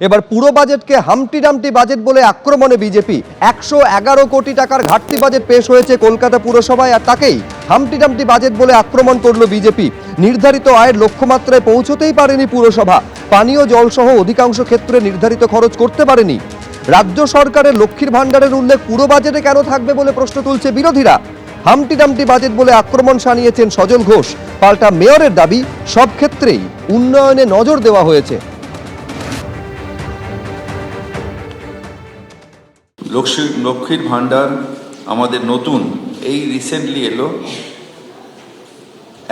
এবার পুরো বাজেটকে হামটি ডামটি বাজেট বলে আক্রমণে বিজেপি। 111 কোটি টাকার ঘাটতি বাজেট পেশ হয়েছে কলকাতা পুরসভায়, আর তাকেই হামটি ডামটি বাজেট বলে আক্রমণ করল বিজেপি। নির্ধারিত আয়ের লক্ষ্যমাত্রায় পৌঁছতেই পারেনি পুরসভা। পানীয় জল সহ অধিকাংশ ক্ষেত্রে নির্ধারিত খরচ করতে পারেনি। রাজ্য সরকারের লক্ষ্মীর ভাণ্ডারের উল্লেখ পুরো বাজেটে কেন থাকবে বলে প্রশ্ন তুলছে বিরোধীরা। হামটি ডামটি বাজেট বলে আক্রমণ শানিয়েছেন সজল ঘোষ। পাল্টা মেয়রের দাবি, সব ক্ষেত্রেই উন্নয়নে নজর দেওয়া হয়েছে। লক্ষ্মীর ভাণ্ডার আমাদের নতুন, এই রিসেন্টলি এলো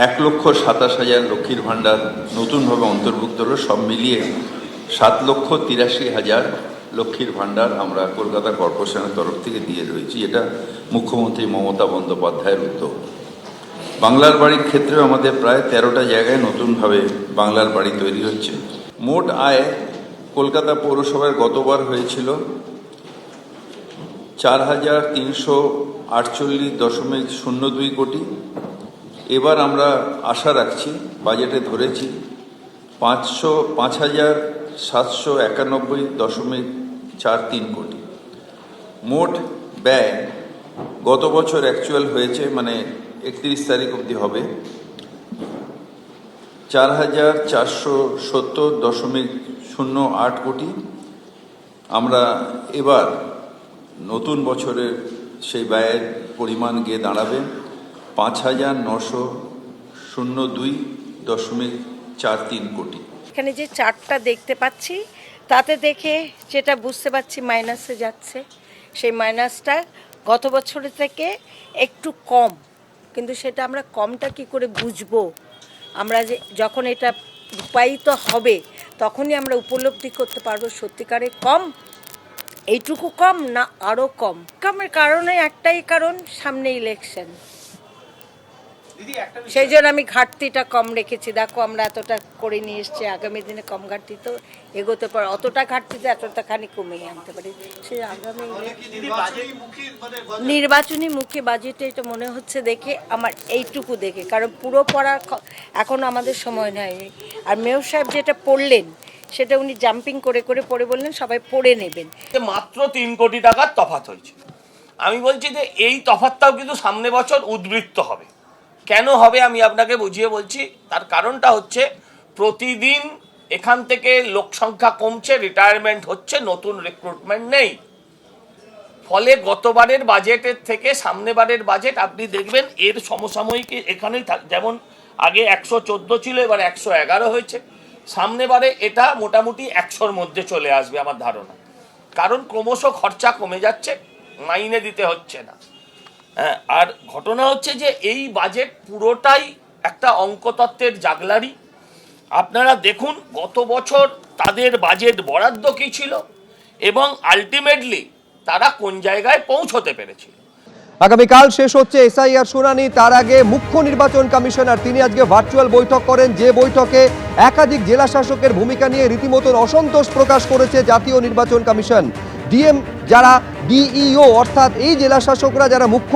1,27,000 লক্ষ্মীর ভাণ্ডার নতুনভাবে অন্তর্ভুক্ত হলো। সব মিলিয়ে 7,83,000 লক্ষ্মীর ভাণ্ডার আমরা কলকাতা কর্পোরেশনের তরফ থেকে দিয়ে রয়েছি। এটা মুখ্যমন্ত্রী মমতা বন্দ্যোপাধ্যায়ের উদ্যোগ। বাংলার বাড়ির ক্ষেত্রেও আমাদের প্রায় 13টা জায়গায় নতুনভাবে বাংলার বাড়ি তৈরি হচ্ছে। মোট আয় কলকাতা পৌরসভার গতবার হয়েছিল 4,348.02 কোটি। এবার আমরা আশা রাখছি, বাজেটে ধরেছি 5,791.43 কোটি। মোট ব্যয় গত বছর অ্যাকচুয়াল হয়েছে, মানে 31 তারিখ অবধি হবে, 4,470.08 কোটি। আমরা এবার নতুন বছরের সেই ব্যয়ের পরিমাণ গিয়ে দাঁড়াবে 5,902.43 কোটি। এখানে যে চার্টটা দেখতে পাচ্ছি, তাতে দেখে যেটা বুঝতে পারছি মাইনাসে যাচ্ছে। সেই মাইনাসটা গত বছরের থেকে একটু কম, কিন্তু সেটা আমরা কমটা কি করে বুঝবো? আমরা যে যখন এটা রূপায়িত হবে তখনই আমরা উপলব্ধি করতে পারবো সত্যিকারে কম, এইটুকু কম না আরও কম। কমের কারণে একটাই কারণ, সামনে ইলেকশন। সেই জন্য আমি ঘাটতিটা কম রেখেছি। দেখো আমরা এতটা করে নিয়ে এসছি, আগামী দিনে কম ঘাটতি তো এগোতে পারে, অতটা ঘাটতিতে এতটা খানি কমিয়ে আনতে পারি। সে আগামী নির্বাচনী মুখী বাজেটে এটা মনে হচ্ছে দেখে আমার, এইটুকু দেখে, কারণ পুরো পড়ার এখনো আমাদের সময় নেই। আর মেয়র সাহেব যেটা পড়লেন সেটা উনি জাম্পিং করে করে পড়ে বললেন সবাই পড়ে নেবেন। মাত্র 3 কোটি টাকার তফাৎ হয়েছে। আমি বলছি যে এই তফাৎটাও কিন্তু সামনে বছর উদ্বৃত্ত হবে। কেন হবে আমি আপনাকে বুঝিয়ে বলছি। তার কারণটা হচ্ছে, প্রতিদিন এখান থেকে লোক সংখ্যা কমছে, রিটায়ারমেন্ট হচ্ছে, নতুন রিক্রুটমেন্ট নেই। ফলে গতবারের বাজেটের থেকে সামনেবারের বাজেট আপনি দেখবেন এর সমসাময়িক এখানেই যেমন আগে 114 ছিল, এবার 111 হয়েছে। সামনেবারে এটা মোটামুটি 100-র মধ্যে চলে আসবে আমার ধারণা। কারণ ক্রমশ খরচা কমে যাচ্ছে, মাইনে দিতে হচ্ছে না। হ্যাঁ, আর ঘটনা হচ্ছে যে এই বাজেট পুরোটাই একটা অঙ্কতত্ত্বের জাগলারি। আপনারা দেখুন গত বছর তাদের বাজেট বরাদ্দ কী ছিল এবং আলটিমেটলি তারা কোন জায়গায় পৌঁছতে পেরেছিল। আগামীকাল শেষ হচ্ছে এসআইআর শুনানি। তার আগে মুখ্য নির্বাচন কমিশনার তিনি আজকে ভার্চুয়াল বৈঠক করেন, যে বৈঠকে একাধিক জেলা শাসকের ভূমিকা নিয়ে রীতিমতন অসন্তোষ প্রকাশ করেছে জাতীয় নির্বাচন কমিশন। ডিএম যারা ডিইও অর্থাৎ এই জেলা শাসকরা যারা মুখ্য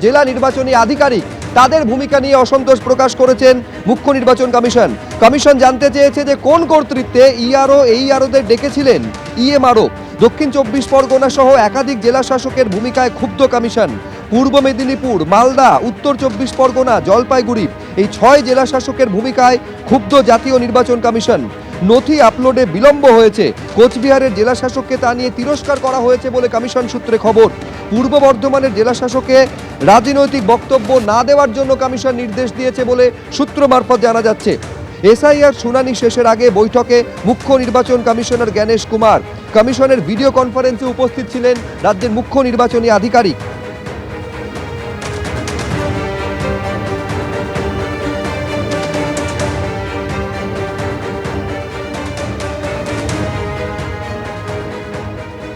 জেলা নির্বাচনী আধিকারিক, তাদের ভূমিকা নিয়ে অসন্তোষ প্রকাশ করেছেন মুখ্য নির্বাচন কমিশন। কমিশন জানতে চেয়েছে যে কোন কর্তৃত্বে ইআরও এইআরওদের ডেকেছিলেন ইএমআরও। দক্ষিণ 24 পরগনা সহ একাধিক জেলা শাসকের ভূমিকায় ক্ষুব্ধ কমিশন। পূর্ব মেদিনীপুর, মালদা, উত্তর 24 পরগনা, জলপাইগুড়ি এই 6 জেলা শাসকের ভূমিকায় ক্ষুব্ধ জাতীয় নির্বাচন কমিশন। নথি আপলোডে বিলম্ব হয়েছে, কোচবিহারের জেলা শাসককে তা নিয়ে তিরস্কার করা হয়েছে বলে কমিশন সূত্রে খবর। পূর্ব বর্ধমানের জেলা শাসককে রাজনৈতিক বক্তব্য না দেওয়ার জন্য কমিশন নির্দেশ দিয়েছে বলে সূত্র মারফত জানা যাচ্ছে। এসআইআর শুনানি শেষের আগে বৈঠকে মুখ্য নির্বাচন কমিশনার জ্ঞানেশ কুমার। কমিশনের ভিডিও কনফারেন্সে উপস্থিত ছিলেন রাজ্যের মুখ্য নির্বাচনী আধিকারিক।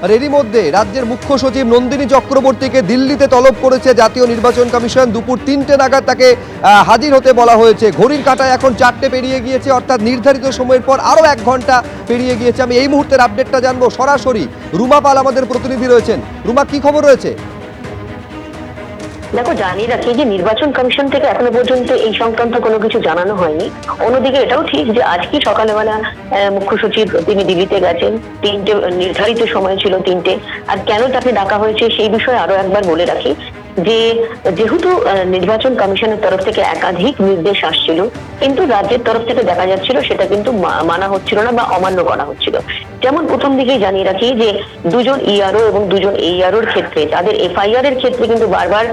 আর এরই মধ্যে রাজ্যের মুখ্য সচিব নন্দিনী চক্রবর্তীকে দিল্লিতে তলব করেছে জাতীয় নির্বাচন কমিশন। দুপুর 3টে নাগাদ তাকে হাজির হতে বলা হয়েছে। ঘড়ির কাঁটায় এখন 4টে পেরিয়ে গিয়েছে, অর্থাৎ নির্ধারিত সময়ের পর আরও 1 ঘন্টা পেরিয়ে গিয়েছে। আমি এই মুহূর্তের আপডেটটা জানবো সরাসরি। রুমা পাল আমাদের প্রতিনিধি রয়েছেন। রুমা, কি খবর রয়েছে? দেখো, জানিয়ে রাখি যে নির্বাচন কমিশন থেকে এখনো পর্যন্ত এই সংক্রান্ত কোনো কিছু জানানো হয়নি। অন্যদিকে এটাও ঠিক যে আজকে সকালবেলা মুখ্য সচিব তিনি দিল্লিতে গেছেন, 3টে নির্ধারিত সময় ছিল 3টে। আর কেন তাকে ডাকা হয়েছে সেই বিষয়ে আরো একবার বলে রাখি যে যেহেতু নির্বাচন কমিশনের তরফ থেকে একাধিক নির্দেশ আসছিল, কিন্তু রাজ্যের তরফ থেকে দেখা যাচ্ছিল সেটা কিন্তু মানা হচ্ছিল না বা অমান্য করা হচ্ছিল। যেমন প্রথম দিকেই জানিয়ে রাখি যে 2জন ইআরও এবং 2জন এইআরওর ক্ষেত্রে তাদের এফআইআর এর ক্ষেত্রে কিন্তু বারবার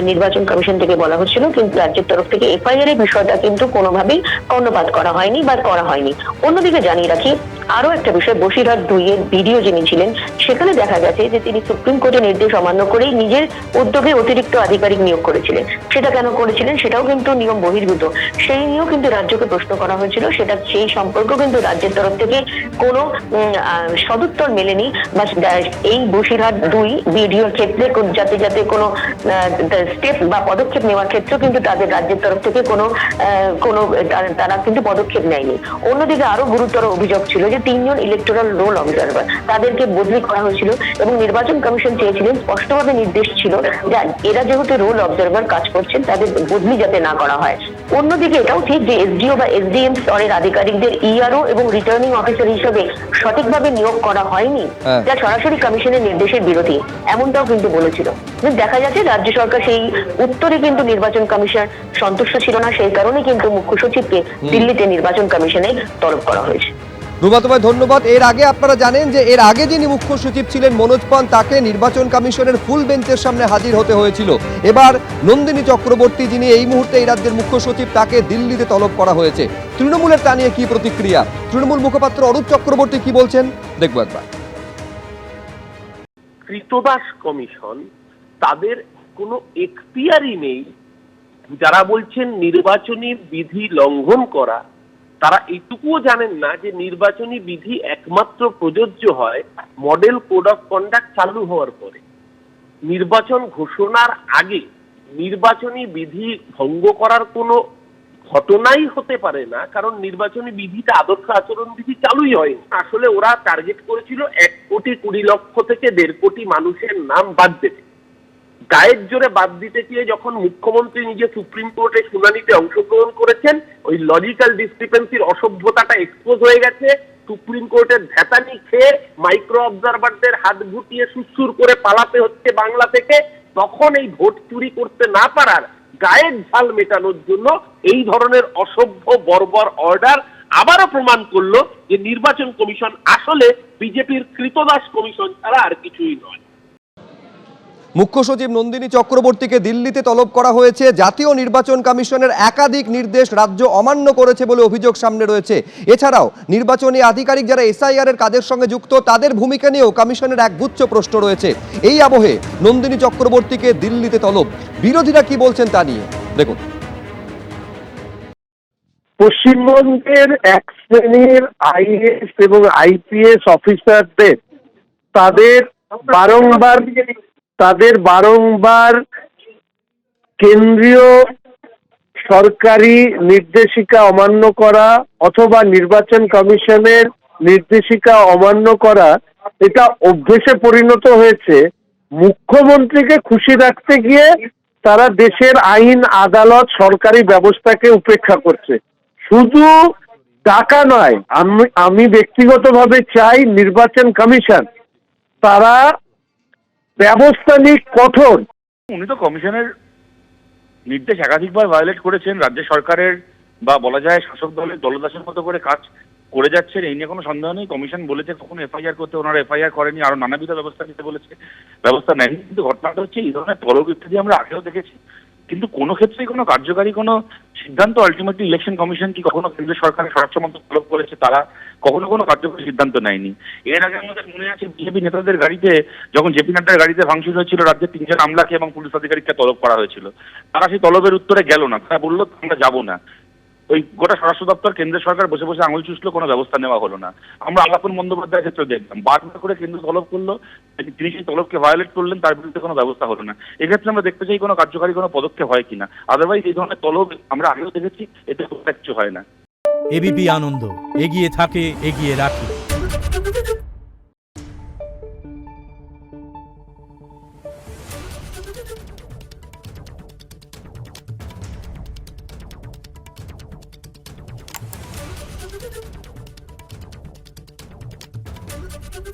নির্বাচন কমিশন থেকে বলা হচ্ছিল, কিন্তু রাজ্যের তরফ থেকে এফআইআর এর বিষয়টা কিন্তু কোনোভাবেই কর্ণপাত করা হয়নি বা করা হয়নি। অন্যদিকে জানিয়ে রাখি আরো একটা বিষয়, বসিরহাট 2 এর ভিডিও যিনি ছিলেন, সেখানে দেখা গেছে যে তিনি সুপ্রিম কোর্টের নির্দেশ অমান্য করেই নিজের উদ্যোগে অতিরিক্ত আধিকারিক নিয়োগ করেছিলেন। সেটা কেন করেছিলেন সেটাও কিন্তু নিয়ম বহির্ভূত, সেই নিয়েও কিন্তু রাজ্যকে প্রশ্ন করা হয়েছিল। সেটা সেই সম্পর্ক কিন্তু রাজ্যের তরফ থেকে কোনো সদুত্তর মেলেনি, বা এই বসিরহাট 2 ভিডিওর ক্ষেত্রে যাতে কোনো স্টেপ বা পদক্ষেপ নেওয়ার ক্ষেত্রে কিন্তু তাদের রাজ্যের তরফ থেকে কোনো তারা কিন্তু পদক্ষেপ নেয়নি। অন্যদিকে আরো গুরুতর অভিযোগ ছিল যে 3জন ইলেকটোরাল রোল অবজারভার তাদেরকে বদলি করা হয়েছিল, এবং নির্বাচন কমিশন চেয়েছিলেন, স্পষ্টভাবে নির্দেশ ছিল যে এরা যেহেতু রোল অবজারভার কাজ করছেন তাদের বদলি যাতে না করা হয়। অন্যদিকে এটাও ঠিক যে এসডিও বা এসডিএম স্তরের আধিকারিকদের ইআরও এবং রিটার্নিং অফিসার হিসেবে সঠিকভাবে নিয়োগ করা হয়নি, যা সরাসরি কমিশনের নির্দেশের বিরোধী, এমনটাও কিন্তু বলেছিল। দেখা যাচ্ছে রাজ্য সরকার সেই উত্তরে কিন্তু নির্বাচন কমিশন সন্তুষ্ট ছিল না, সেই কারণে কিন্তু মুখ্য সচিবকে দিল্লিতে নির্বাচন কমিশনে তলব করা হয়েছে। রুমা, তোমায় ধন্যবাদ। এর আগে আপনারা জানেন যে এর আগে যিনি মুখ্য সচিব ছিলেন মনোজ পান, তাকে নির্বাচন কমিশনের ফুল বেঞ্চের সামনে হাজির হতে হয়েছিল। এবার নন্দিনী চক্রবর্তী, যিনি এই মুহূর্তে এই রাজ্যের মুখ্য সচিব, তাকে দিল্লিতে তলব করা হয়েছে। তৃণমূলের তা নিয়ে কি প্রতিক্রিয়া, তৃণমূল মুখপাত্র অরূপ চক্রবর্তী কি বলছেন, দেখবো একবার। কৃতদাস কমিশন, তাদের কোনো এখতিয়ারই নেই। যারা বলছেন নির্বাচনী বিধি লঙ্ঘন করা, তারা এইটুকুও জানেন না যে নির্বাচনী বিধি একমাত্র প্রযোজ্য হয় মডেল কোড অফ কন্ডাক্ট চালু হওয়ার পরে। নির্বাচন ঘোষণার আগে নির্বাচনী বিধি ভঙ্গ করার কোনো ঘটনাই হতে পারে না, কারণ নির্বাচনী বিধিটা আদর্শ আচরণ বিধি চালুই হয়। আসলে ওরা টার্গেট করেছিল 1,20,00,000 থেকে 1.5 কোটি মানুষের নাম বাদ দিতে। গায়ের জোরে বাদ দিতে গিয়ে যখন মুখ্যমন্ত্রী নিজে সুপ্রিম কোর্টে শুনানিতে অংশগ্রহণ করেছেন, ওই লজিক্যাল ডিসক্রিপেন্সির অসভ্যতাটা এক্সপোজ হয়ে গেছে। সুপ্রিম কোর্টের ভ্যাতানি খেয়ে মাইক্রো অবজারভারদের হাত গুটিয়ে সুসুর করে পালাতে হচ্ছে বাংলা থেকে। তখন এই ভোট চুরি করতে না পারার গায়ের ঝাল মেটানোর জন্য এই ধরনের অসভ্য বর্বর অর্ডার আবারও প্রমাণ করলো যে নির্বাচন কমিশন আসলে বিজেপির কৃতদাস কমিশন ছাড়া আর কিছুই নয়। মুখ্য সচিব নন্দিনী চক্রবর্তীকে দিল্লিতে তলব করা হয়েছে। জাতীয় নির্বাচন কমিশনের একাধিক নির্দেশ রাজ্য অমান্য করেছে বলে অভিযোগ সামনে রয়েছে। এছাড়াও নির্বাচনী আধিকারিক যারা এসআইআর এর কাজের সঙ্গে যুক্ত, তাদের ভূমিকা নিয়েও কমিশনের একগুচ্ছ প্রশ্ন রয়েছে। এই আবহে নন্দিনী চক্রবর্তীকে দিল্লিতে তলব। বিরোধীরা কি বলছেন তা নিয়ে দেখুন। পশ্চিমবঙ্গের এক শ্রেণীর আইএএস এবং আইপিএস অফিসারদের তাদের বারংবার কেন্দ্রীয় সরকারি নির্দেশিকা অমান্য করা অথবা নির্বাচন কমিশনের নির্দেশিকা অমান্য করা, এটা অভ্যেসে পরিণত হয়েছে। মুখ্যমন্ত্রীকে খুশি রাখতে গিয়ে তারা দেশের আইন, আদালত, সরকারি ব্যবস্থাকে উপেক্ষা করছে। শুধু টাকা নয়, আমি ব্যক্তিগতভাবে চাই নির্বাচন কমিশন তারা ব্যবস্থা নিক কঠোর। উনি তো কমিশনের নির্দেশ একাধিকবার ভায়োলেট করেছেন, রাজ্য সরকারের বা বলা যায় শাসক দলের দলদাসের মতো করে কাজ করে যাচ্ছেন, এই নিয়ে কোনো সন্দেহ নেই। কমিশন বলেছে কখনো এফআইআর করতে, ওনারা এফআইআর করেনি, আরো নানাবিধ ব্যবস্থা নিতে বলেছে, ব্যবস্থা নেয়নি। কিন্তু ঘটনাটা হচ্ছে এই ধরনের তলব ইত্যাদি আমরা আগেও দেখেছি, কিন্তু কোনো ক্ষেত্রেই কোনো কার্যকারী কোনো সিদ্ধান্ত আলটিমেটলি ইলেকশন কমিশন কি কখনো কেন্দ্র সরকারের স্বরাষ্ট্র মন্ত্রক তলব করেছে, তারা কখনো কোনো কার্যকরী সিদ্ধান্ত নেয়নি। এর আগে আমাদের মনে আছে বিজেপি নেতাদের গাড়িতে, যখন জেপি নাড্ডার গাড়িতে ভাঙচুর হয়েছিল, রাজ্যের 3 জন আমলাকে এবং পুলিশ আধিকারিককে তলব করা হয়েছিল। তারা সেই তলবের উত্তরে গেল না, তারা বললো আমরা যাবো না। ওই গোটা স্বরাষ্ট্র দপ্তর, কেন্দ্র সরকার বসে বসে আঙুল চুষলো, কোনো ব্যবস্থা নেওয়া হলো না। আমরা আলাপন বন্দ্যোপাধ্যায়ের ক্ষেত্রে দেখলাম, বারবার করে কেন্দ্র তলব করলো, তিনি সেই তলবকে ভায়োলেট করলেন, তার বিরুদ্ধে কোনো ব্যবস্থা হলো না। এক্ষেত্রে আমরা দেখতে চাই কোনো কার্যকারী কোনো পদক্ষেপ হয় কিনা। আদারওয়াইজ এই ধরনের তলব আমরা আগেও দেখেছি, এতে খুব কিছু হয় না। এবিপি আনন্দ, এগিয়ে থাকে, এগিয়ে রাখে। করবেন।